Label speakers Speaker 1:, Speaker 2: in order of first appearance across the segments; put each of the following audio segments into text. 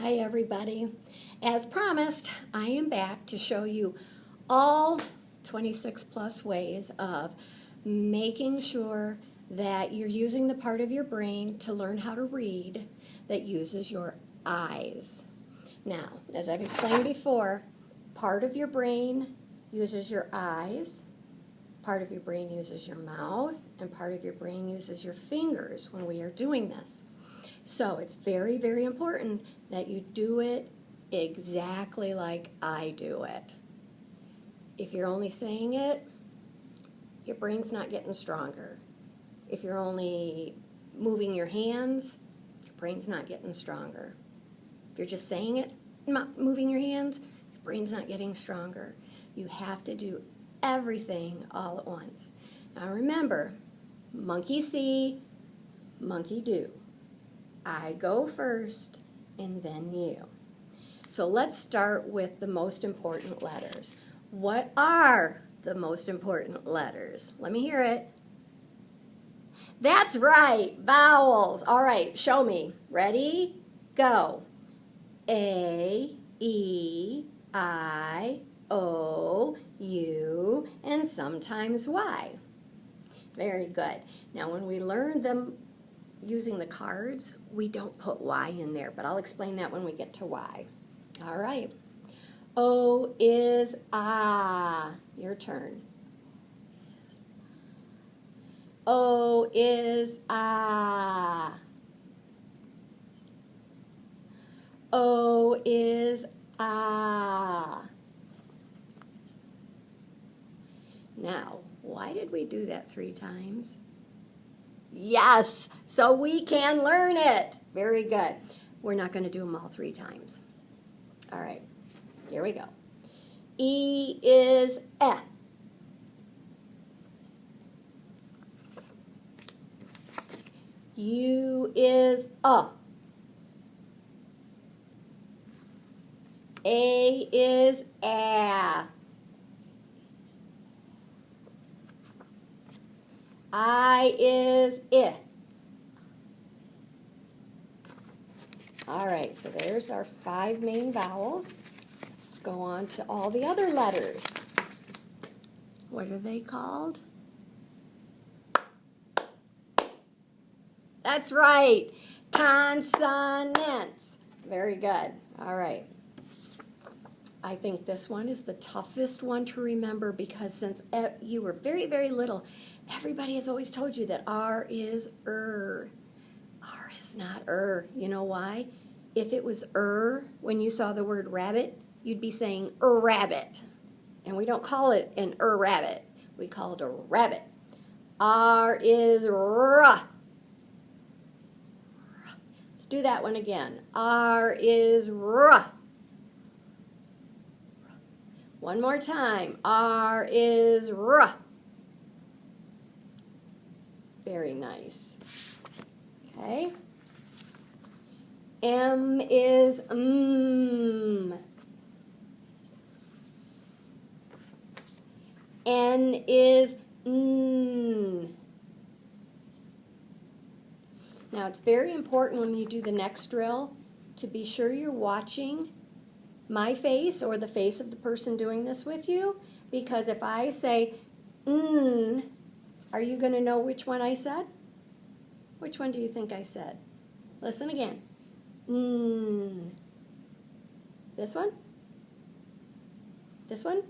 Speaker 1: Hi everybody. As promised, I am back to show you all 26 plus ways of making sure that you're using the part of your brain to learn how to read that uses your eyes. Now, as I've explained before, part of your brain uses your eyes, part of your brain uses your mouth, and part of your brain uses your fingers when we are doing this. So it's very, very important that you do it exactly like I do it. If you're only saying it, your brain's not getting stronger. If you're only moving your hands, your brain's not getting stronger. If you're just saying it, not moving your hands, your brain's not getting stronger. You have to do everything all at once. Now remember, monkey see, monkey do. I go first, and then you. So let's start with the most important letters. What are the most important letters? Let me hear it. That's right, vowels. All right, show me. Ready? Go. A, E, I, O, U, and sometimes Y. Very good. Now when we learn them using the cards, we don't put Y in there, but I'll explain that when we get to Y. All right. O is ah. Your turn. O is ah. O is ah. Now, why did we do that 3 times? Yes, so we can learn it. Very good. We're not going to do them all 3 times. All right, here we go. E is eh. U is a. A is a. I is I. All right, so there's our 5 main vowels. Let's go on to all the other letters. What are they called? That's right, consonants. Very good. All right. I think this one is the toughest one to remember because since you were very, very little, everybody has always told you that R is R is not You know why? If it was when you saw the word rabbit, you'd be saying rabbit. And we don't call it an rabbit. We call it a rabbit. R is R. Let's do that one again. R is R. One more time. R is R. Very nice. Okay. M is N is N. Now it's very important when you do the next drill to be sure you're watching my face or the face of the person doing this with you, because if I say N, are you going to know which one I said? Which one do you think I said? Listen again. N. This one? This one?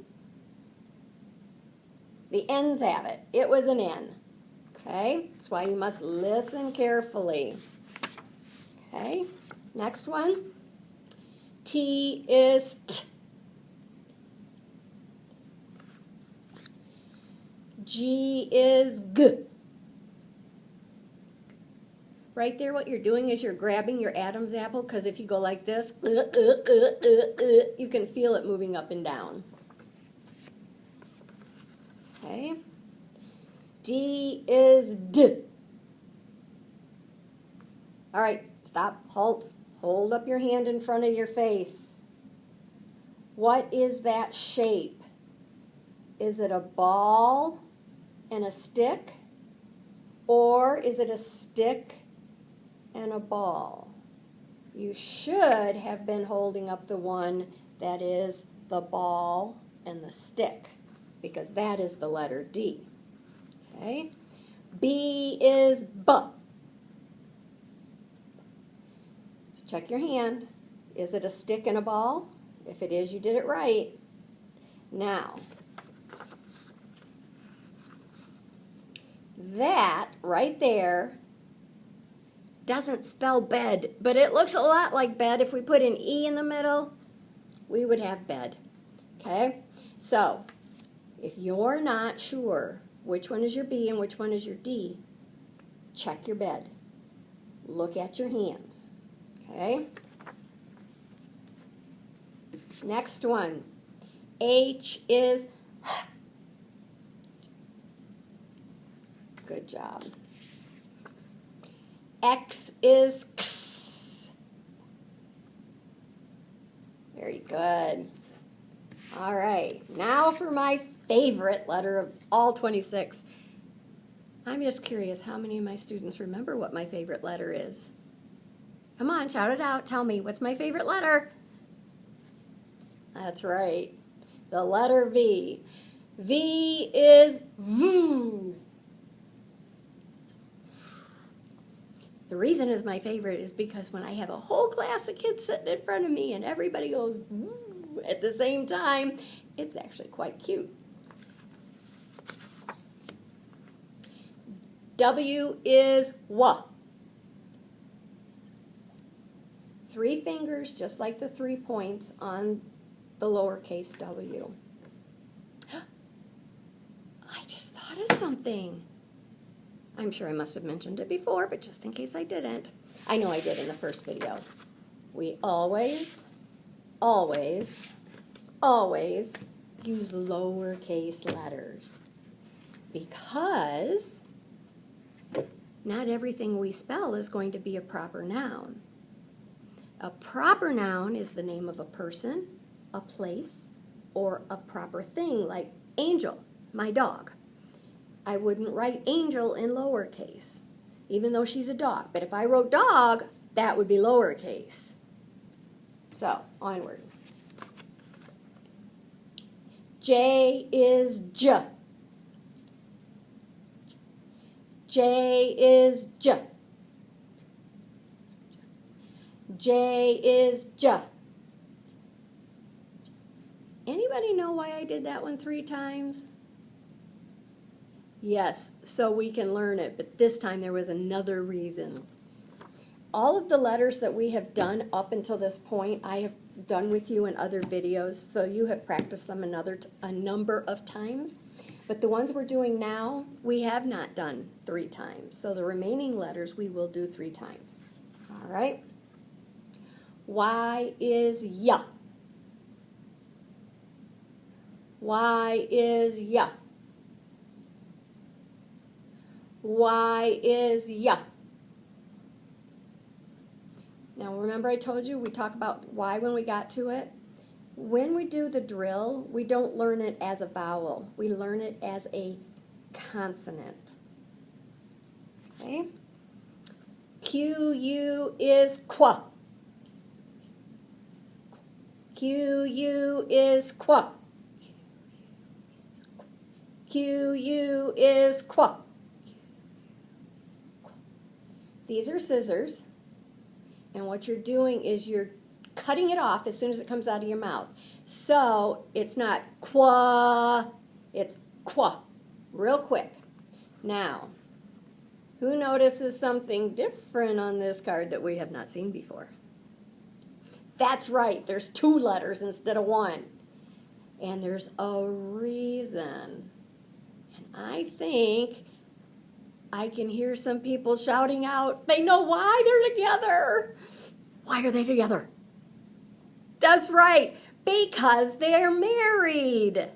Speaker 1: The N's have it. It was an N. Okay? That's why you must listen carefully. Okay? Next one. T is T. G is G. Right there, what you're doing is you're grabbing your Adam's apple, because if you go like this, you can feel it moving up and down. Okay. D is D. All right, stop, halt. Hold up your hand in front of your face. What is that shape? Is it a ball and a stick? Or is it a stick and a ball? you should have been holding up the one that is the ball and the stick, because that is the letter D. Okay? B is B. So check your hand. Is it a stick and a ball? If it is, you did it right. Now, that right there doesn't spell bed, but it looks a lot like bed. If we put an E in the middle, we would have bed. Okay? So, if you're not sure which one is your B and which one is your D, check your bed. Look at your hands. Okay? Next one. H is H. Good job. X is X. Very good. All right, now for my favorite letter of all 26. I'm just curious, how many of my students remember what my favorite letter is? Come on, shout it out. Tell me, what's my favorite letter? That's right, the letter V. V is V. The reason it's my favorite is because when I have a whole class of kids sitting in front of me and everybody goes woo at the same time, it's actually quite cute. W is W. 3 fingers, just like the 3 points on the lowercase w. I just thought of something. I'm sure I must have mentioned it before, but just in case I didn't. I know I did in the first video. We always, always, always use lowercase letters because not everything we spell is going to be a proper noun. A proper noun is the name of a person, a place, or a proper thing, like Angel, my dog. I wouldn't write Angel in lowercase, even though she's a dog. But if I wrote dog, that would be lowercase. So, onward. J is J. J is J. J is J. Anybody know why I did that one 3 times? Yes, so we can learn it, but this time there was another reason. All of the letters that we have done up until this point, I have done with you in other videos, so you have practiced them a number of times. But the ones we're doing now, we have not done 3 times. So the remaining letters we will do 3 times. All right? Y is ya. Y is ya. Y is ya. Now remember I told you we talk about Y when we got to it? When we do the drill, we don't learn it as a vowel. We learn it as a consonant. Okay? Q-U is qua. Q-U is qua. Q-U is qua. These are scissors, and what you're doing is you're cutting it off as soon as it comes out of your mouth. So it's not qua, it's qua, real quick. Now, who notices something different on this card that we have not seen before? That's right, there's 2 letters instead of 1. And there's a reason. And I think I can hear some people shouting out, they know why they're together. Why are they together? That's right, because they're married.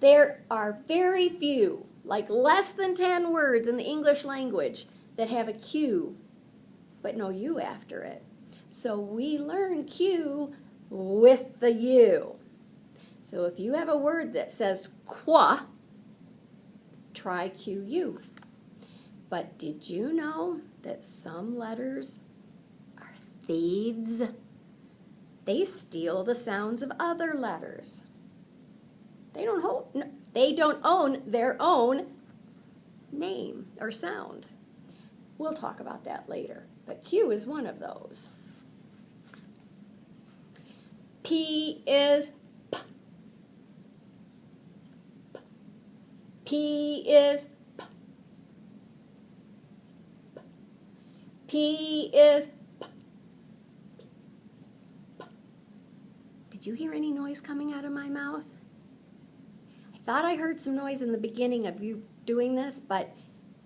Speaker 1: There are very few, like less than 10 words in the English language that have a Q, but no U after it. So we learn Q with the U. So if you have a word that says qua, try QU. But did you know that some letters are Thieves. They steal the sounds of other letters. They don't own their own name or sound. We'll talk about that later, but Q is one of those. P is P. P is P. P is P. Did you hear any noise coming out of my mouth? I thought I heard some noise in the beginning of you doing this, but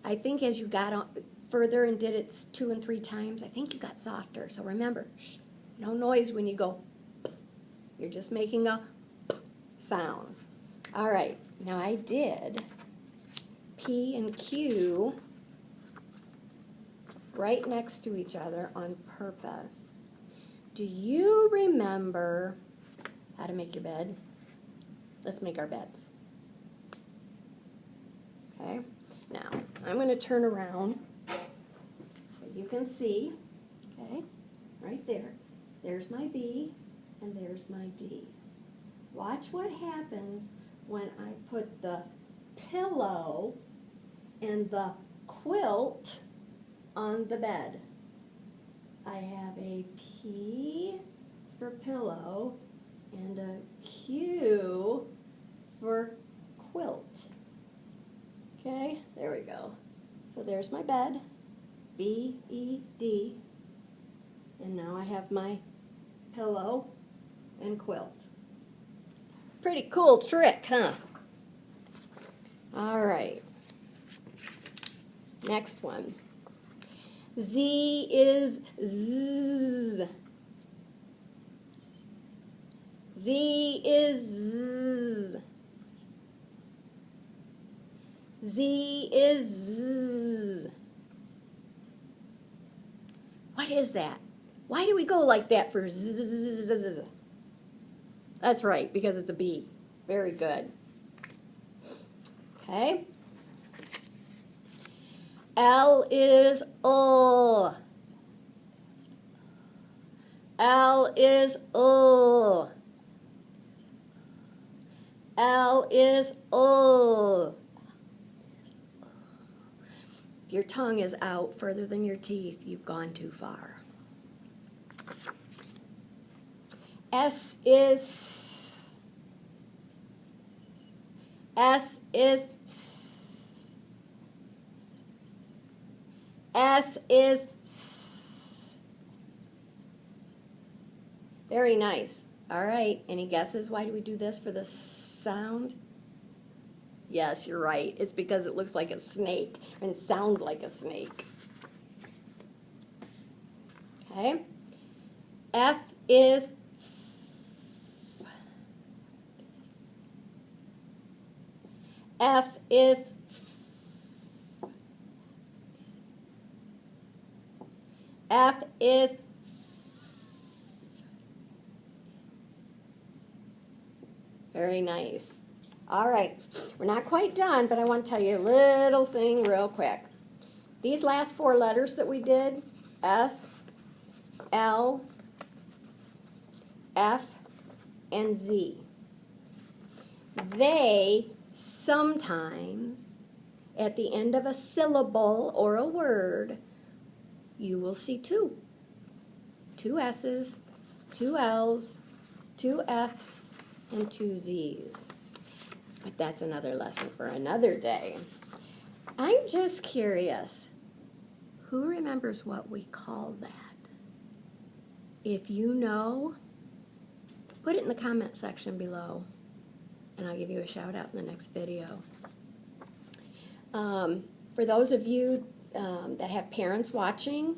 Speaker 1: I think as you got on further and did it 2 and 3 times, I think you got softer. So remember, shh, no noise when you go P. You're just making a P sound. All right, now I did P and Q right next to each other on purpose. Do you remember how to make your bed? Let's make our beds. Okay, now I'm going to turn around so you can see, okay, right there. There's my B and there's my D. Watch what happens when I put the pillow and the quilt on the bed. I have a P for pillow and a Q for quilt. Okay, there we go. So there's my bed, B, E, D, and now I have my pillow and quilt. Pretty cool trick, huh? All right. Next one. Z is Z. Z is Z. Z is Z. What is that? Why do we go like that for Z? That's right, because it's a B. Very good. Okay. L is L. L is L. L is L. If your tongue is out further than your teeth, you've gone too far. S is S is S is S. Very nice. All right. Any guesses why do we do this for the sound? Yes, you're right. It's because it looks like a snake and sounds like a snake. Okay. F is F is F is very nice. All right, we're not quite done, but I want to tell you a little thing real quick. These last 4 letters that we did, S, L, F, and Z, they sometimes, at the end of a syllable or a word, you will see 2. 2 S's, 2 L's, 2 F's, and 2 Z's. But that's another lesson for another day. I'm just curious, who remembers what we call that? If you know, put it in the comment section below, and I'll give you a shout out in the next video. For those of you that have parents watching,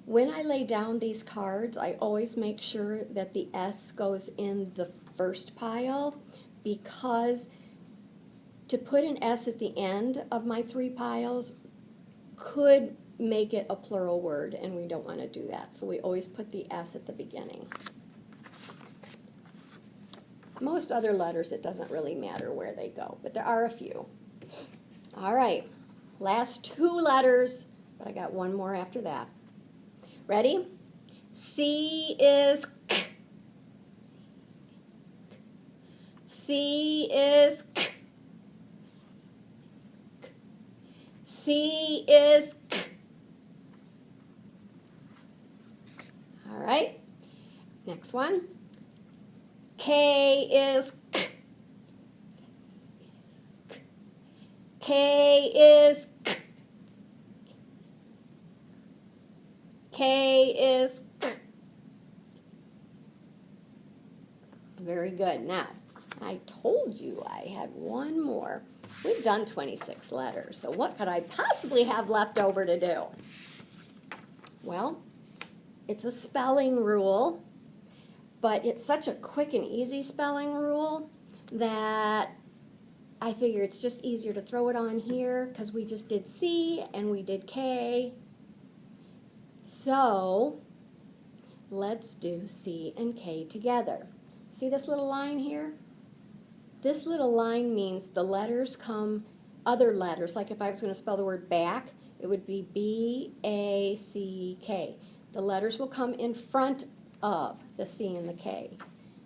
Speaker 1: when I lay down these cards, I always make sure that the S goes in the first pile, because to put an S at the end of my 3 piles could make it a plural word, and we don't want to do that. So we always put the S at the beginning. Most other letters, it doesn't really matter where they go, but there are a few. All right, last 2 letters, but I got 1 more after that. Ready? C is k. C is k. C is k. All right. Next one. K is k. K is k. K is k. Very good. Now, I told you I had one more. We've done 26 letters, so what could I possibly have left over to do? Well, it's a spelling rule, but it's such a quick and easy spelling rule that I figure it's just easier to throw it on here because we just did C and we did K. So let's do C and K together. See this little line here? This little line means the letters come, other letters, like if I was going to spell the word back, it would be B-A-C-K. The letters will come in front of the C and the K.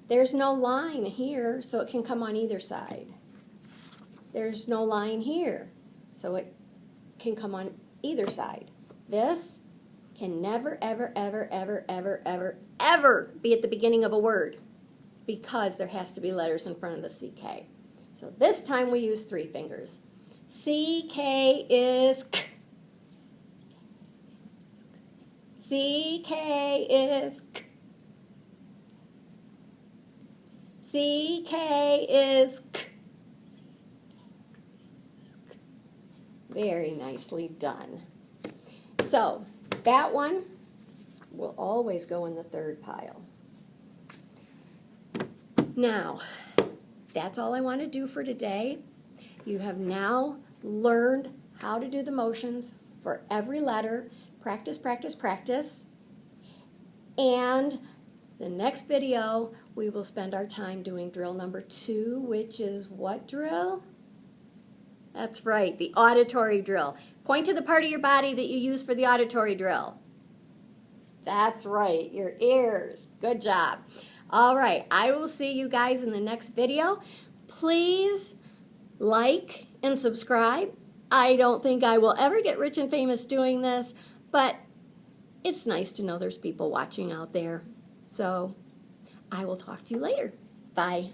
Speaker 1: There's no line here, so it can come on either side. There's no line here, so it can come on either side. This can never, ever, ever, ever, ever, ever, ever be at the beginning of a word because there has to be letters in front of the CK. So this time we use 3 fingers. CK is K. CK is K. CK is K. Very nicely done. So that one will always go in the 3rd pile. Now, that's all I want to do for today. You have now learned how to do the motions for every letter. Practice, practice, practice. And the next video, we will spend our time doing drill number 2, which is what drill? That's right, the auditory drill. Point to the part of your body that you use for the auditory drill. That's right, your ears. Good job. All right, I will see you guys in the next video. Please like and subscribe. I don't think I will ever get rich and famous doing this, but it's nice to know there's people watching out there. So I will talk to you later. Bye.